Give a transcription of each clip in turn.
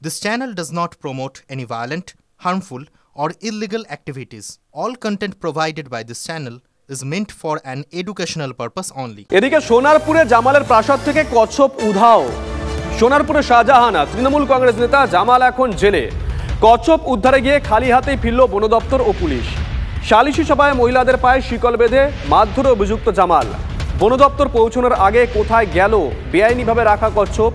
This channel does not promote any violent, harmful, or illegal activities. All content provided by this channel is meant for an educational purpose only. এদিকে সোনারপুরে জামালের প্রাসাদ থেকে কচ্ছপ উধাও। সোনারপুরে শাহজাহানা তৃণমূল কংগ্রেস নেতা জামাল এখন জেলে। কচ্ছপ উদ্ধারে গিয়ে খালি হাতেই ফিরল বন দপ্তর ও পুলিশ। সালিশি সভায় মহিলাদের পায়ে শিকল বেঁধে মারধরে অভিযুক্ত জামাল। বন দপ্তর পৌঁছানোর আগে কোথায় গেল বেআইনিভাবে রাখা কচ্ছপ?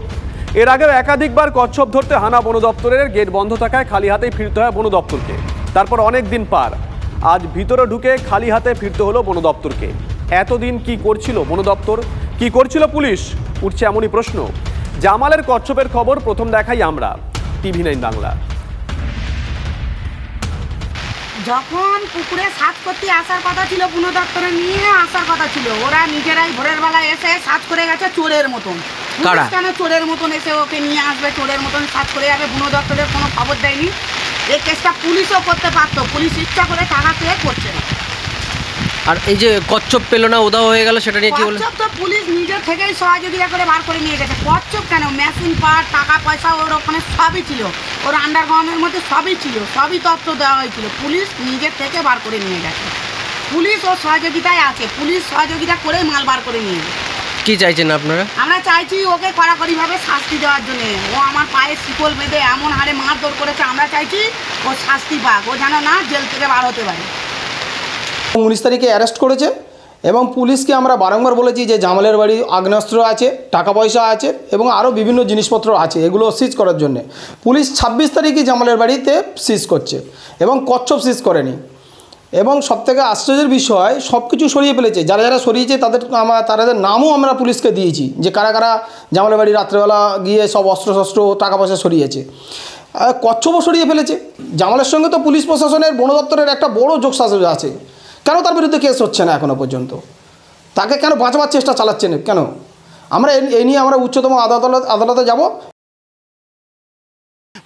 এর আগেও একাধিকবার কচ্ছপ ধরতে হানা বন দপ্তরের, গেট বন্ধ থাকায় খালি হাতেই ফিরতে হয় বন দপ্তরকে। তারপর অনেক দিন পার, আজ ভিতরে ঢুকে খালি হাতে ফিরতে হলো বন দপ্তরকে। এতদিন কি করছিল বন দপ্তর, কি করছিল পুলিশ, উঠছে এমনই প্রশ্ন। জামালের কচ্ছপের খবর প্রথম দেখাই আমরা, TV9 বাংলা। যখন পুকুরে সাজ করতে আসার কথা ছিল, বন দপ্তরে নিয়ে আসার কথা ছিল, ওরা নিজেরাই ভোরের বেলায় এসে সাজ করে গেছে চোরের মতন। কেন চোরের মতন এসে ওকে নিয়ে আসবে, চোরের মতন সাজ করে যাবে? বন দপ্তরের কোনো খবর দেয়নি। এই কেসটা পুলিশও করতে পারতো, পুলিশ ইচ্ছা করে টাকা পেয়ে করছে না। আর এই যে কচ্ছপ পেল না, উধাও হয়ে গেল, সেটা নিয়ে কি বলবো? কচ্ছপ তো পুলিশ নিজের থেকেই সহযোগিতা করে বার করে নিয়ে গেছে। কচ্ছপ কেন, মেশিন পার্ট, টাকা পয়সা ওর ওখানে সবই ছিল, ওর আন্ডারগ্রাউন্ডের মধ্যে সবই ছিল, সবই তথ্য দেওয়া হয়েছিল। পুলিশ নিজের থেকে বার করে নিয়ে গেছে। পুলিশ ওর সহযোগিতায় আছে, পুলিশ সহযোগিতা করেই মাল বার করে নিয়ে গেছে। কি চাইছেন আপনারা? আমরা চাইছি ওকে কড়াকড়িভাবে শাস্তি দেওয়ার জন্য। ও আমার পায়ে শিকল বেঁধে এমন হারে মারধর করেছে, আমরা চাইছি ও শাস্তি পাক, ও যেন না জেল থেকে বার হতে পারে। 19 তারিখে অ্যারেস্ট করেছে এবং পুলিশকে আমরা বারংবার বলেছি যে জামালের বাড়ি আগ্নেয়াস্ত্র আছে, টাকা পয়সা আছে এবং আরও বিভিন্ন জিনিসপত্র আছে, এগুলো সিজ করার জন্য পুলিশ 26 তারিখে জামালের বাড়িতে সিজ করছে এবং কচ্ছপ সিজ করেনি। এবং সবথেকে আশ্চর্যের বিষয়, সব কিছু সরিয়ে ফেলেছে। যারা যারা সরিয়েছে তাদের নামও আমরা পুলিশকে দিয়েছি, যে কারা কারা জামালের বাড়ি রাত্রেবেলা গিয়ে সব অস্ত্র টাকা পয়সা সরিয়েছে। কচ্ছপও সরিয়ে ফেলেছে। জামালের সঙ্গে তো পুলিশ প্রশাসনের, বন দপ্তরের একটা বড় যোগসাজশ আছে। কেন তার বিরুদ্ধে কেস হচ্ছে না এখনও পর্যন্ত? তাকে কেন বাঁচাবার চেষ্টা চালাচ্ছেন কেন? আমরা এই নিয়ে আমরা উচ্চতম আদালতে যাব।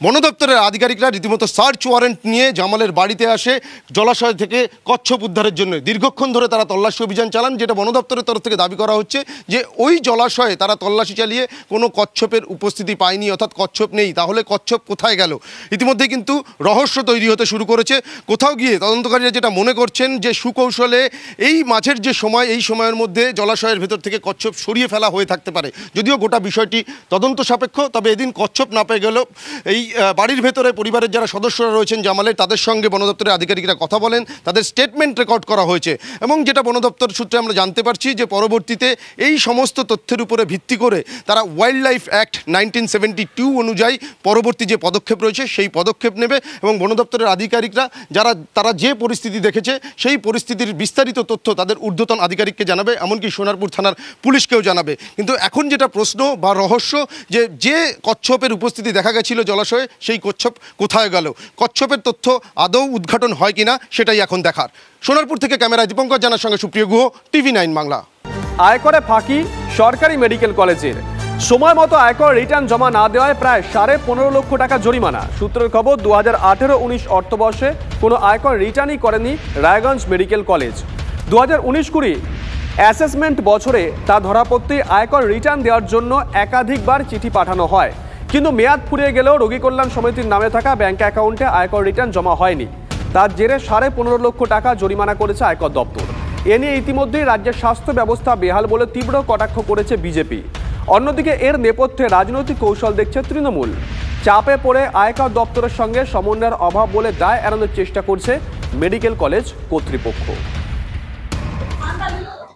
বন দপ্তরের আধিকারিকরা রীতিমতো সার্চ ওয়ারেন্ট নিয়ে জামালের বাড়িতে আসে জলাশয় থেকে কচ্ছপ উদ্ধারের জন্য। দীর্ঘক্ষণ ধরে তারা তল্লাশি অভিযান চালান, যেটা বন দপ্তরের তরফ থেকে দাবি করা হচ্ছে যে ওই জলাশয়ে তারা তল্লাশি চালিয়ে কোনো কচ্ছপের উপস্থিতি পায়নি, অর্থাৎ কচ্ছপ নেই। তাহলে কচ্ছপ কোথায় গেল? ইতিমধ্যে কিন্তু রহস্য তৈরি হতে শুরু করেছে। কোথাও গিয়ে তদন্তকারীরা যেটা মনে করছেন যে সুকৌশলে এই মাঝের যে সময়, এই সময়ের মধ্যে জলাশয়ের ভেতর থেকে কচ্ছপ সরিয়ে ফেলা হয়ে থাকতে পারে। যদিও গোটা বিষয়টি তদন্ত সাপেক্ষ, তবে এদিন কচ্ছপ না পেয়ে গেল এই বাড়ির ভেতরে পরিবারের যারা সদস্যরা রয়েছেন জামালের, তাদের সঙ্গে বন দপ্তরের আধিকারিকরা কথা বলেন, তাদের স্টেটমেন্ট রেকর্ড করা হয়েছে। এবং যেটা বন দপ্তর সূত্রে আমরা জানতে পারছি যে পরবর্তীতে এই সমস্ত তথ্যের উপরে ভিত্তি করে তারা ওয়াইল্ড লাইফ অ্যাক্ট 1972 অনুযায়ী পরবর্তী যে পদক্ষেপ রয়েছে সেই পদক্ষেপ নেবে। এবং বন দপ্তরের আধিকারিকরা তারা যে পরিস্থিতি দেখেছে সেই পরিস্থিতির বিস্তারিত তথ্য তাদের ঊর্ধ্বতন আধিকারিককে জানাবে, এমনকি সোনারপুর থানার পুলিশকেও জানাবে। কিন্তু এখন যেটা প্রশ্ন বা রহস্য, যে কচ্ছপের উপস্থিতি দেখা গেছিল জলাশয়ে, সেই কচ্ছপ কোথায় গেল? কচ্ছপের তথ্য আদৌ উদ্ঘাটন হয় কিনা সেটাই এখন দেখার। সোনারপুর থেকে ক্যামেরায় দীপঙ্কর জানার সঙ্গে সুপ্রিয় গুহ, TV9 বাংলা। আয়করে ফাঁকি সরকারি মেডিকেল কলেজের। সময় মতো আয়কর রিটার্ন জমা না দেওয়ায় প্রায় 15.5 লক্ষ টাকা জরিমানা। সূত্রের খবর, 2018-19 অর্থবর্ষে কোনো আয়কর রিটার্নই করেনি রায়গঞ্জ মেডিকেল কলেজ। 2019-20 অ্যাসেসমেন্ট বছরে তা ধরা পড়তেই আয়কর রিটার্ন দেওয়ার জন্য একাধিকবার চিঠি পাঠানো হয়, কিন্তু মেয়াদ ফুরিয়ে গেলেও রোগী কল্যাণ সমিতির নামে থাকা ব্যাংক অ্যাকাউন্টে আয়কর রিটার্ন জমা হয়নি। তার জেরে 15.5 লক্ষ টাকা জরিমানা করেছে আয়কর দপ্তর। এ নিয়ে ইতিমধ্যেই রাজ্যের স্বাস্থ্য ব্যবস্থা বেহাল বলে তীব্র কটাক্ষ করেছে বিজেপি। অন্যদিকে এর নেপথ্যে রাজনৈতিক কৌশল দেখছে তৃণমূল। চাপে পড়ে আয়কর দপ্তরের সঙ্গে সমন্বয়ের অভাব বলে দায় এড়ানোর চেষ্টা করছে মেডিকেল কলেজ কর্তৃপক্ষ।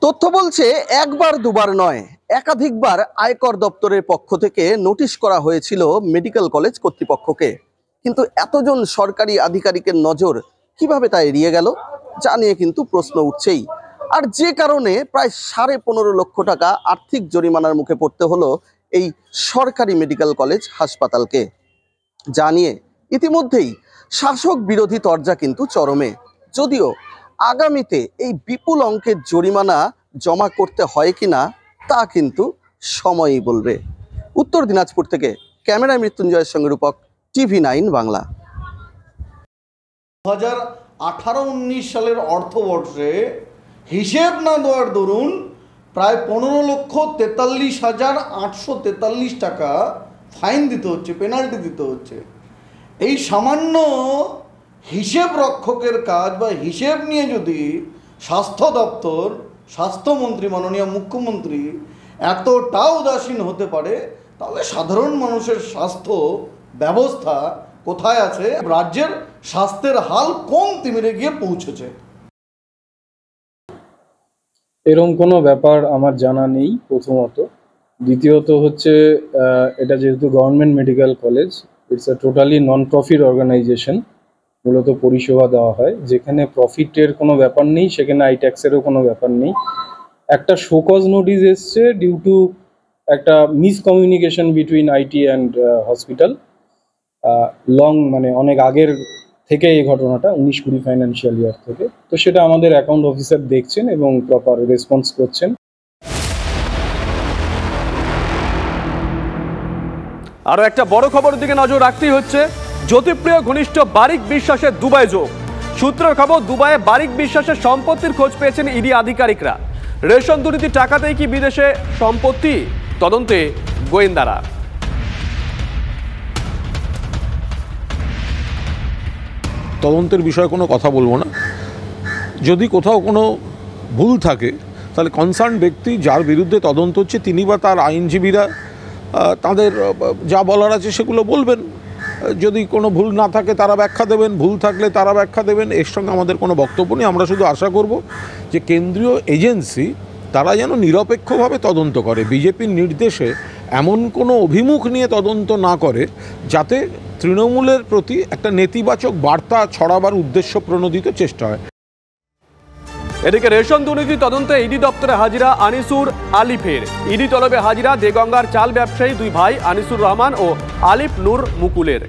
তথ্য বলছে একবার দুবার নয়, একাধিকবার আয়কর দপ্তরের পক্ষ থেকে নোটিশ করা হয়েছিল মেডিকেল কলেজ কর্তৃপক্ষকে। কিন্তু এতজন সরকারি আধিকারিকের নজর কিভাবে তা এড়িয়ে গেল, যা নিয়ে কিন্তু প্রশ্ন উঠছেই। আর যে কারণে প্রায় 15.5 লক্ষ টাকা আর্থিক জরিমানার মুখে পড়তে হলো এই সরকারি মেডিকেল কলেজ হাসপাতালকে, যা নিয়ে ইতিমধ্যেই শাসক বিরোধী তরজা কিন্তু চরমে। যদিও আগামীতে এই বিপুল অঙ্কের জরিমানা জমা করতে হয় কিনা তা কিন্তু সময়ই বলবে। উত্তর দিনাজপুর থেকে ক্যামেরায় মৃত্যুঞ্জয়ের সঙ্গে রূপক, TV9 বাংলা। 2018-19 সালের অর্থবর্ষে হিসেব না দেওয়ার দরুন প্রায় 15,43,843 টাকা ফাইন দিতে হচ্ছে, পেনাল্টি দিতে হচ্ছে। এই সামান্য হিসেব রক্ষকের কাজ বা হিসেব নিয়ে যদি স্বাস্থ্য দপ্তর, স্বাস্থ্যমন্ত্রী, মাননীয় মুখ্যমন্ত্রী এতটা উদাসীন হতে পারে, তাহলে সাধারণ মানুষের স্বাস্থ্য ব্যবস্থা কোথায় আছে? রাজ্যের স্বাস্থ্যের হাল কোন তিমিরে গিয়ে পৌঁছেছে। এরকম কোনো ব্যাপার আমার জানা নেই প্রথমত। দ্বিতীয়ত হচ্ছে এটা যেহেতু government medical college, it's a totally non profit organisation, মূলত পরিষেবা দেওয়া হয়। যেখানে প্রফিটের কোনো ব্যাপার নেই সেখানে আই ট্যাক্সেরও কোনো ব্যাপার নেই। একটা শোকজ নোটিশ এসছে ডিউ টু একটা miscommunication between IT and hospital. মানে অনেক আগের থেকে এই ঘটনাটা 19-20 ফাইন্যান্সিয়াল ইয়ার থেকে। তো সেটা আমাদের অ্যাকাউন্ট অফিসার দেখছেন এবং প্রপার রেসপন্স করছেন। আরও একটা বড় খবরের দিকে নজর রাখতেই হচ্ছে। জ্যোতিপ্রিয় ঘনিষ্ঠ বারিক বিশ্বাসের দুবাই যোগ। সূত্রের খবর, দুবাইয়ে বারিক বিশ্বাসের সম্পত্তির খোঁজ পেয়েছেন ইডি আধিকারিকরা। রেশন দুর্নীতির টাকাতেই কি বিদেশে সম্পত্তি? তদন্তে গোয়েন্দারা। তদন্তের বিষয়ে কোনো কথা বলবো না। যদি কোথাও কোনো ভুল থাকে তাহলে কনসার্ন ব্যক্তি যার বিরুদ্ধে তদন্ত হচ্ছে তিনি বা তার আইনজীবীরা তাদের যা বলার আছে সেগুলো বলবেন। যদি কোনো ভুল না থাকে তারা ব্যাখ্যা দেবেন, ভুল থাকলে তারা ব্যাখ্যা দেবেন। এর সঙ্গে আমাদের কোনো বক্তব্য নেই। আমরা শুধু আশা করব যে কেন্দ্রীয় এজেন্সি তারা যেন নিরপেক্ষভাবে তদন্ত করে, বিজেপির নির্দেশে এমন কোনো অভিমুখ নিয়ে তদন্ত না করে যাতে তৃণমূলের প্রতি একটা নেতিবাচক বার্তা ছড়াবার উদ্দেশ্য প্রণোদিত চেষ্টা হয়। এদিকে রেশন দুর্নীতি তদন্তে ইডি দপ্তরে হাজিরা আনিসুর আলিফের। ইডি তলবে হাজিরা দেগঙ্গার চাল ব্যবসায়ী দুই ভাই আনিসুর রহমান ও আলিফ নূর মুকুলের।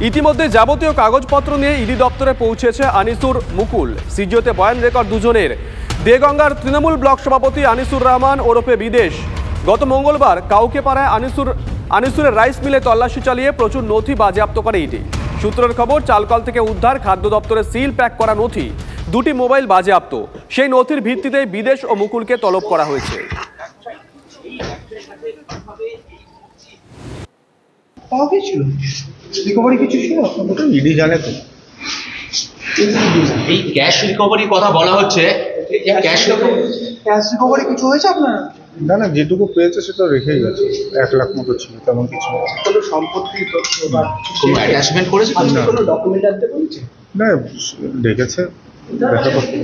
ইতিমধ্যে যাবতীয় কাগজপত্র নিয়ে ইডি দপ্তরে পৌঁছেছে আনিসুর, মুকুল। সিজিওতে বয়ান রেকর্ড দুজনের। দেগঙ্গার তৃণমূল ব্লক সভাপতি আনিসুর রহমান ওরফে বিদেশ গত মঙ্গলবার কাউকেপাড়ায় আনিসুরের রাইস মিলে তল্লাশি চালিয়ে প্রচুর নথি বাজেয়াপ্ত করে ইডি। সূত্রের খবর, চালকল থেকে উদ্ধার খাদ্য দপ্তরের সিল প্যাক করা নথি, 2টি মোবাইল বাজেয়াপ্ত। সেই নথির ভিত্তিতে বিদেশ ও মুকুলকে তলব করা হয়েছে। ইডি জানে তো এই ক্যাশ রিকভারির কথা বলা হচ্ছে। ক্যাশ রিকভারি কিছু হয়েছে আপনার? না না, যেটুকু পেয়েছে সেটা রেখেই গেছে। 1 লাখ মতো ছিল, তেমন কিছু কোনো সম্পত্তি কোনো অ্যাটাচমেন্ট করেছে, কোনো ডকুমেন্ট আনতে বলেছে? না, রেখেছে দেখা করতে।